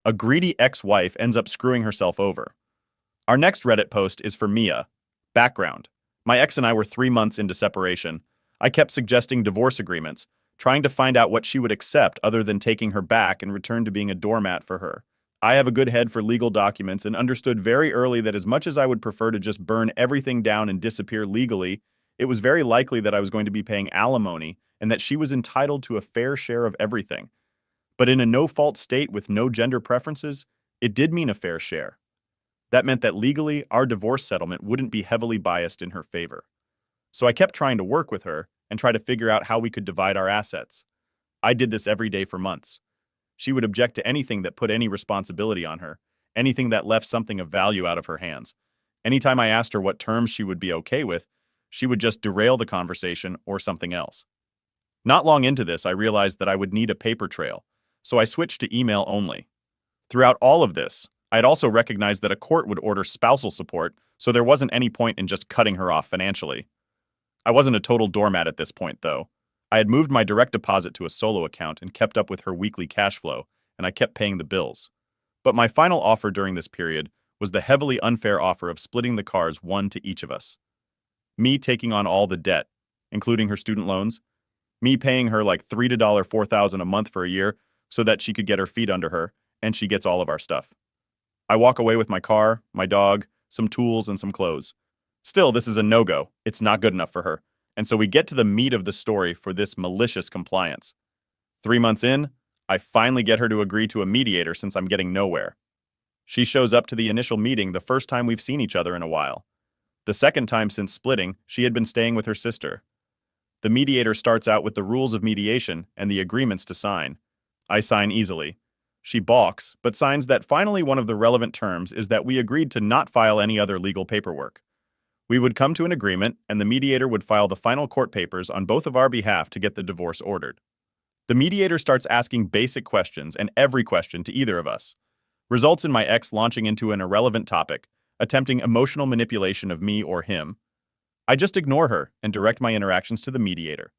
A greedy ex-wife ends up screwing herself over. Our next Reddit post is for Mia. Background. My ex and I were 3 months into separation. I kept suggesting divorce agreements, trying to find out what she would accept other than taking her back and return to being a doormat for her. I have a good head for legal documents and understood very early that as much as I would prefer to just burn everything down and disappear legally, it was very likely that I was going to be paying alimony and that she was entitled to a fair share of everything. But in a no-fault state with no gender preferences, it did mean a fair share. That meant that legally, our divorce settlement wouldn't be heavily biased in her favor. So I kept trying to work with her and try to figure out how we could divide our assets. I did this every day for months. She would object to anything that put any responsibility on her, anything that left something of value out of her hands. Anytime I asked her what terms she would be okay with, she would just derail the conversation or something else. Not long into this, I realized that I would need a paper trail, so I switched to email only. Throughout all of this, I had also recognized that a court would order spousal support, so there wasn't any point in just cutting her off financially. I wasn't a total doormat at this point, though. I had moved my direct deposit to a solo account and kept up with her weekly cash flow, and I kept paying the bills. But my final offer during this period was the heavily unfair offer of splitting the cars one to each of us. Me taking on all the debt, including her student loans, me paying her like $3 to $4,000 a month for a year so that she could get her feet under her, and she gets all of our stuff. I walk away with my car, my dog, some tools, and some clothes. Still, this is a no-go. It's not good enough for her. And so we get to the meat of the story for this malicious compliance. 3 months in, I finally get her to agree to a mediator since I'm getting nowhere. She shows up to the initial meeting the first time we've seen each other in a while. The second time since splitting, she had been staying with her sister. The mediator starts out with the rules of mediation and the agreements to sign. I sign easily. She balks, but signs that finally one of the relevant terms is that we agreed to not file any other legal paperwork. We would come to an agreement, and the mediator would file the final court papers on both of our behalf to get the divorce ordered. The mediator starts asking basic questions and every question to either of us. Results in my ex launching into an irrelevant topic, attempting emotional manipulation of me or him. I just ignore her and direct my interactions to the mediator.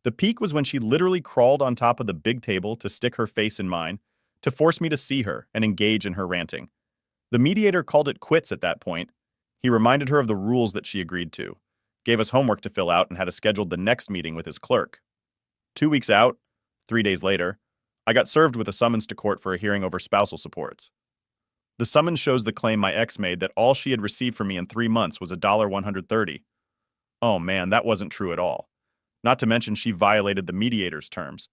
The peak was when she literally crawled on top of the big table to stick her face in mine, to force me to see her and engage in her ranting. The mediator called it quits at that point. He reminded her of the rules that she agreed to, gave us homework to fill out, and had us scheduled the next meeting with his clerk. 2 weeks out, 3 days later, I got served with a summons to court for a hearing over spousal supports. The summons shows the claim my ex made that all she had received from me in 3 months was $130. Oh man, that wasn't true at all. Not to mention she violated the mediator's terms.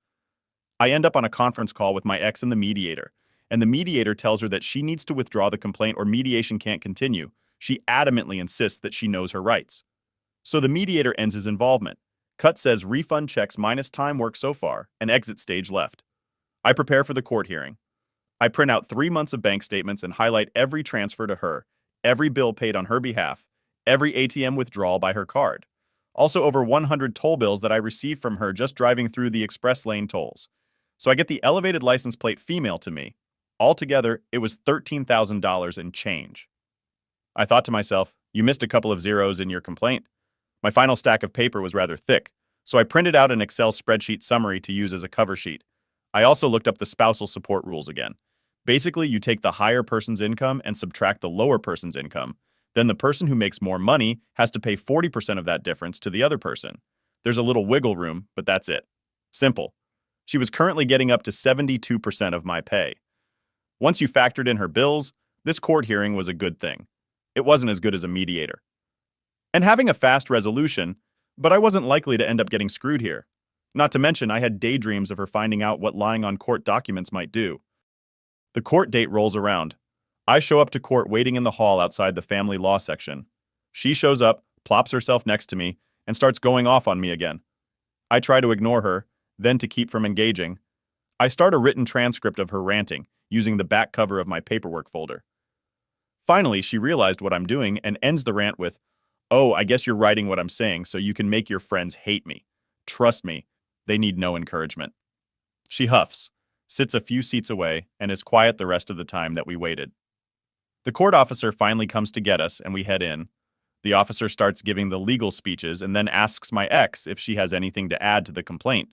I end up on a conference call with my ex and the mediator, and the mediator tells her that she needs to withdraw the complaint or mediation can't continue. She adamantly insists that she knows her rights. So the mediator ends his involvement. Cut says refund checks minus time work so far, and exit stage left. I prepare for the court hearing. I print out 3 months of bank statements and highlight every transfer to her, every bill paid on her behalf, every ATM withdrawal by her card. Also over 100 toll bills that I received from her just driving through the express lane tolls. So I get the elevated license plate female to me. Altogether, it was $13,000 and change. I thought to myself, you missed a couple of zeros in your complaint. My final stack of paper was rather thick, so I printed out an Excel spreadsheet summary to use as a cover sheet. I also looked up the spousal support rules again. Basically, you take the higher person's income and subtract the lower person's income. Then the person who makes more money has to pay 40% of that difference to the other person. There's a little wiggle room, but that's it. Simple. She was currently getting up to 72% of my pay. Once you factored in her bills, this court hearing was a good thing. It wasn't as good as a mediator. And having a fast resolution, but I wasn't likely to end up getting screwed here. Not to mention, I had daydreams of her finding out what lying on court documents might do. The court date rolls around. I show up to court waiting in the hall outside the family law section. She shows up, plops herself next to me, and starts going off on me again. I try to ignore her, then to keep from engaging. I start a written transcript of her ranting, using the back cover of my paperwork folder. Finally, she realized what I'm doing and ends the rant with, "Oh, I guess you're writing what I'm saying so you can make your friends hate me. Trust me, they need no encouragement." She huffs, sits a few seats away, and is quiet the rest of the time that we waited. The court officer finally comes to get us, and we head in. The officer starts giving the legal speeches and then asks my ex if she has anything to add to the complaint.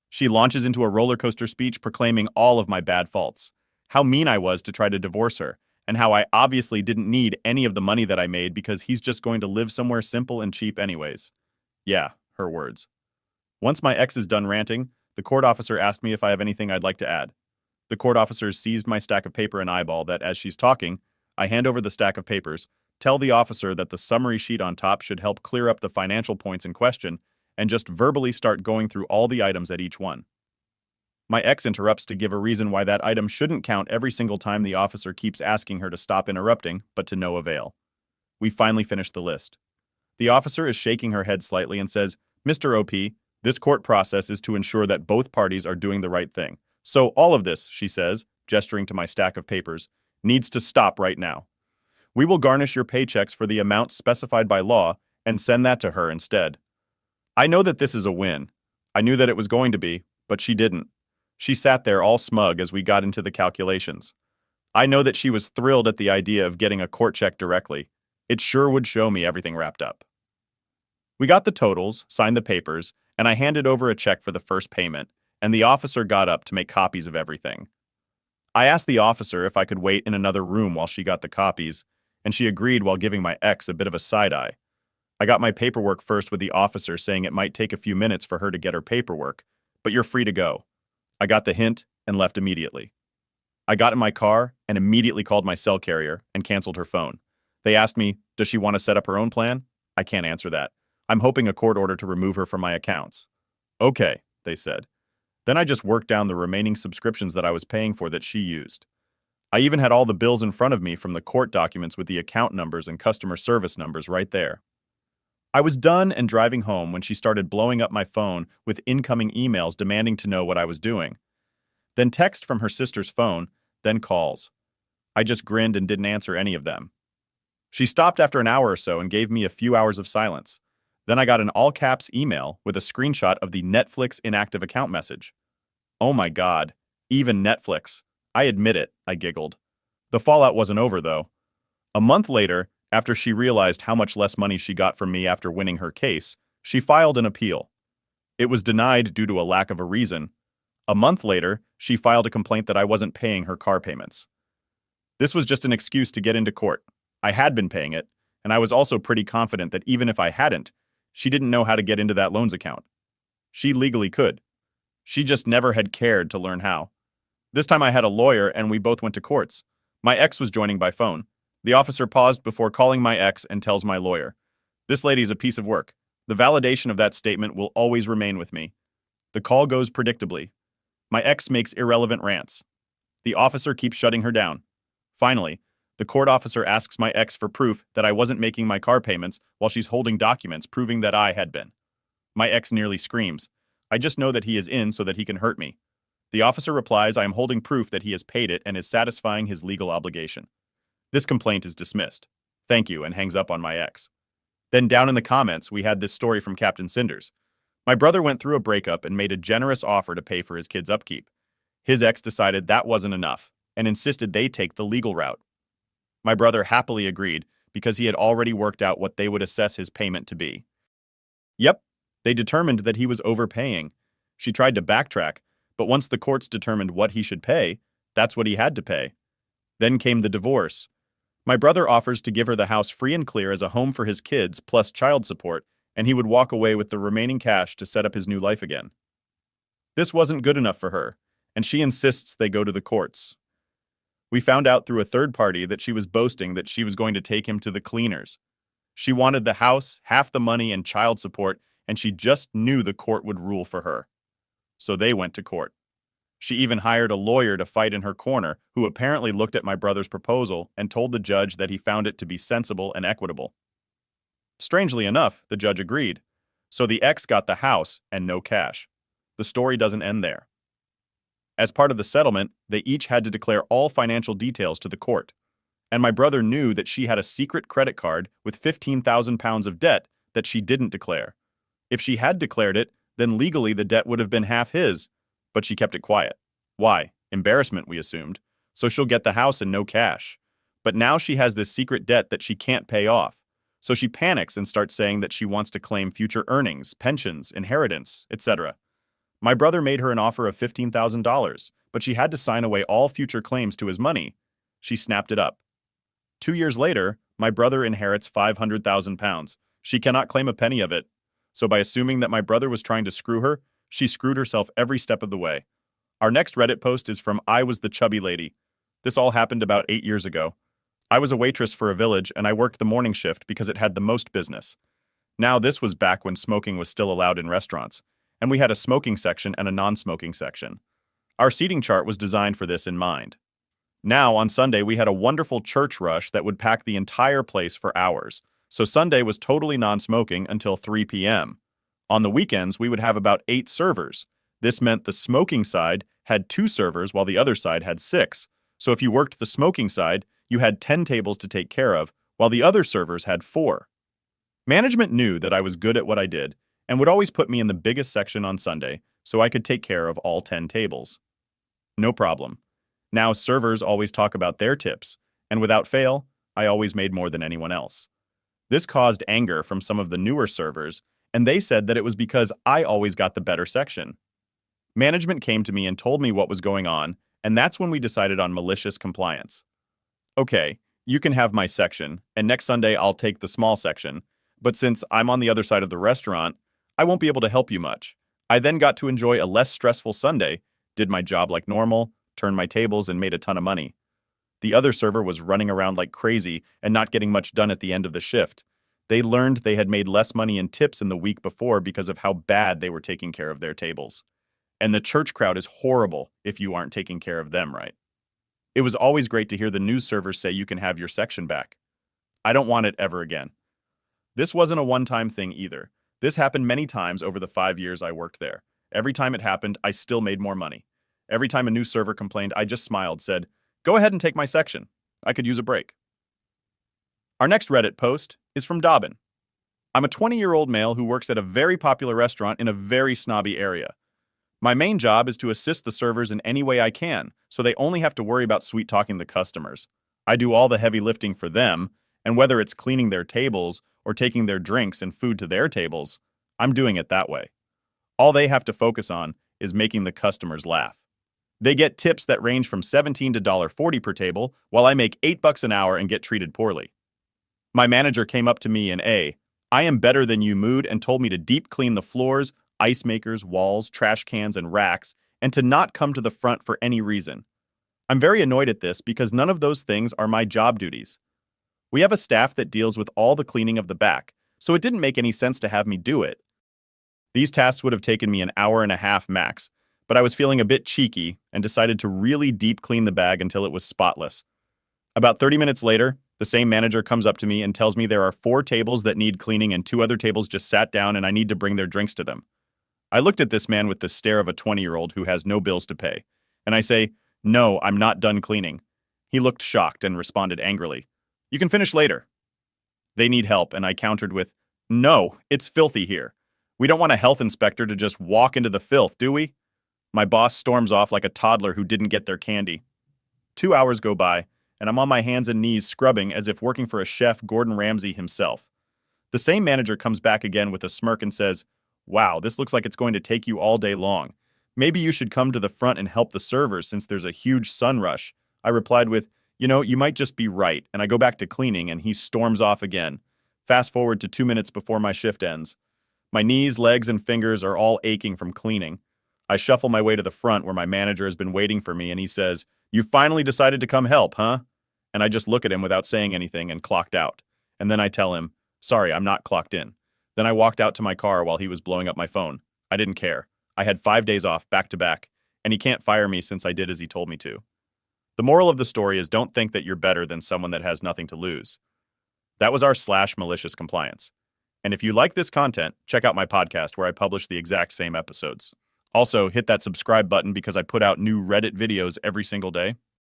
She launches into a roller coaster speech proclaiming all of my bad faults. how mean I was to try to divorce her, and how I obviously didn't need any of the money that I made because he's just going to live somewhere simple and cheap anyways. Yeah, her words. Once my ex is done ranting, the court officer asked me if I have anything I'd like to add. The court officers seized my stack of paper and eyeball that, as she's talking, I hand over the stack of papers, tell the officer that the summary sheet on top should help clear up the financial points in question, and just verbally start going through all the items at each one. My ex interrupts to give a reason why that item shouldn't count every single time the officer keeps asking her to stop interrupting, but to no avail. We finally finish the list. The officer is shaking her head slightly and says, "Mr. OP, this court process is to ensure that both parties are doing the right thing. So all of this," she says, gesturing to my stack of papers, "needs to stop right now. We will garnish your paychecks for the amount specified by law and send that to her instead." I know that this is a win. I knew that it was going to be, but she didn't. She sat there all smug as we got into the calculations. I know that she was thrilled at the idea of getting a court check directly. It sure would show me everything wrapped up. We got the totals, signed the papers, and I handed over a check for the first payment, and the officer got up to make copies of everything. I asked the officer if I could wait in another room while she got the copies, and she agreed while giving my ex a bit of a side-eye. I got my paperwork first with the officer saying it might take a few minutes for her to get her paperwork, but you're free to go. I got the hint and left immediately. I got in my car and immediately called my cell carrier and canceled her phone. They asked me, does she want to set up her own plan? I can't answer that. I'm hoping a court order to remove her from my accounts. Okay, they said. Then I just worked down the remaining subscriptions that I was paying for that she used. I even had all the bills in front of me from the court documents with the account numbers and customer service numbers right there. I was done and driving home when she started blowing up my phone with incoming emails demanding to know what I was doing. Then text from her sister's phone, then calls. I just grinned and didn't answer any of them. She stopped after an hour or so and gave me a few hours of silence. Then I got an all-caps email with a screenshot of the Netflix inactive account message. Oh my God, even Netflix. I admit it, I giggled. The fallout wasn't over, though. A month later, after she realized how much less money she got from me after winning her case, she filed an appeal. It was denied due to a lack of a reason. A month later, she filed a complaint that I wasn't paying her car payments. This was just an excuse to get into court. I had been paying it, and I was also pretty confident that even if I hadn't, she didn't know how to get into that loans account. She legally could. She just never had cared to learn how. This time I had a lawyer and we both went to courts. My ex was joining by phone. The officer paused before calling my ex and tells my lawyer, "This lady's a piece of work. The validation of that statement will always remain with me." The call goes predictably. My ex makes irrelevant rants. The officer keeps shutting her down. Finally, the court officer asks my ex for proof that I wasn't making my car payments while she's holding documents proving that I had been. My ex nearly screams, "I just know that he is in so that he can hurt me." The officer replies I am holding proof that he has paid it and is satisfying his legal obligation. This complaint is dismissed. Thank you, and hangs up on my ex. Then down in the comments, we had this story from Captain Cinders. My brother went through a breakup and made a generous offer to pay for his kids' upkeep. His ex decided that wasn't enough and insisted they take the legal route. My brother happily agreed because he had already worked out what they would assess his payment to be. Yep, they determined that he was overpaying. She tried to backtrack, but once the courts determined what he should pay, that's what he had to pay. Then came the divorce. My brother offers to give her the house free and clear as a home for his kids plus child support, and he would walk away with the remaining cash to set up his new life again. This wasn't good enough for her, and she insists they go to the courts. We found out through a third party that she was boasting that she was going to take him to the cleaners. She wanted the house, half the money, and child support, and she just knew the court would rule for her. So they went to court. She even hired a lawyer to fight in her corner, who apparently looked at my brother's proposal and told the judge that he found it to be sensible and equitable. Strangely enough, the judge agreed. So the ex got the house and no cash. The story doesn't end there. As part of the settlement, they each had to declare all financial details to the court. And my brother knew that she had a secret credit card with £15,000 of debt that she didn't declare. If she had declared it, then legally the debt would have been half his, but she kept it quiet. Why? Embarrassment, we assumed. So she'll get the house and no cash. But now she has this secret debt that she can't pay off. So she panics and starts saying that she wants to claim future earnings, pensions, inheritance, etc. My brother made her an offer of $15,000, but she had to sign away all future claims to his money. She snapped it up. 2 years later, my brother inherits £500,000. She cannot claim a penny of it. So by assuming that my brother was trying to screw her, she screwed herself every step of the way. Our next Reddit post is from I Was the Chubby Lady. This all happened about 8 years ago. I was a waitress for a village and I worked the morning shift because it had the most business. Now this was back when smoking was still allowed in restaurants, and we had a smoking section and a non-smoking section. Our seating chart was designed for this in mind. Now, on Sunday, we had a wonderful church rush that would pack the entire place for hours, so Sunday was totally non-smoking until 3 p.m. On the weekends, we would have about 8 servers. This meant the smoking side had 2 servers while the other side had 6. So if you worked the smoking side, you had 10 tables to take care of, while the other servers had 4. Management knew that I was good at what I did and would always put me in the biggest section on Sunday so I could take care of all 10 tables. No problem. Now servers always talk about their tips, and without fail, I always made more than anyone else. This caused anger from some of the newer servers, and they said that it was because I always got the better section. Management came to me and told me what was going on, and that's when we decided on malicious compliance. Okay, you can have my section, and next Sunday I'll take the small section, but since I'm on the other side of the restaurant, I won't be able to help you much. I then got to enjoy a less stressful Sunday, did my job like normal, turned my tables, and made a ton of money. The other server was running around like crazy and not getting much done at the end of the shift. They learned they had made less money in tips in the week before because of how bad they were taking care of their tables. And the church crowd is horrible if you aren't taking care of them right. It was always great to hear the news servers say you can have your section back. I don't want it ever again. This wasn't a one-time thing either. This happened many times over the 5 years I worked there. Every time it happened, I still made more money. Every time a new server complained, I just smiled, said, "Go ahead and take my section. I could use a break." Our next Reddit post is from Dobbin. I'm a 20-year-old male who works at a very popular restaurant in a very snobby area. My main job is to assist the servers in any way I can, so they only have to worry about sweet-talking the customers. I do all the heavy lifting for them, and whether it's cleaning their tables or taking their drinks and food to their tables, I'm doing it that way. All they have to focus on is making the customers laugh. They get tips that range from $17 to $40 per table, while I make $8 an hour and get treated poorly. My manager came up to me in "I am better than you" mood and told me to deep clean the floors, ice makers, walls, trash cans, and racks, and to not come to the front for any reason. I'm very annoyed at this because none of those things are my job duties. We have a staff that deals with all the cleaning of the back, so it didn't make any sense to have me do it. These tasks would have taken me an hour and a half max, but I was feeling a bit cheeky and decided to really deep clean the bag until it was spotless. About 30 minutes later, the same manager comes up to me and tells me there are 4 tables that need cleaning and 2 other tables just sat down and I need to bring their drinks to them. I looked at this man with the stare of a 20-year-old who has no bills to pay, and I say, "No, I'm not done cleaning." He looked shocked and responded angrily, "You can finish later." They need help, and I countered with, "No, it's filthy here. We don't want a health inspector to just walk into the filth, do we?" My boss storms off like a toddler who didn't get their candy. 2 hours go by, and I'm on my hands and knees scrubbing as if working for a chef Gordon Ramsay himself. The same manager comes back again with a smirk and says, "Wow, this looks like it's going to take you all day long. Maybe you should come to the front and help the servers since there's a huge sun rush." I replied with, "You might just be right," and I go back to cleaning and he storms off again. Fast forward to 2 minutes before my shift ends. My knees, legs, and fingers are all aching from cleaning. I shuffle my way to the front where my manager has been waiting for me and he says, "You finally decided to come help, huh?" And I just look at him without saying anything and clocked out. And then I tell him, "Sorry, I'm not clocked in." Then I walked out to my car while he was blowing up my phone. I didn't care. I had 5 days off back to back, and he can't fire me since I did as he told me to. The moral of the story is don't think that you're better than someone that has nothing to lose. That was our /malicious compliance. And if you like this content, check out my podcast where I publish the exact same episodes. Also, hit that subscribe button because I put out new Reddit videos every single day.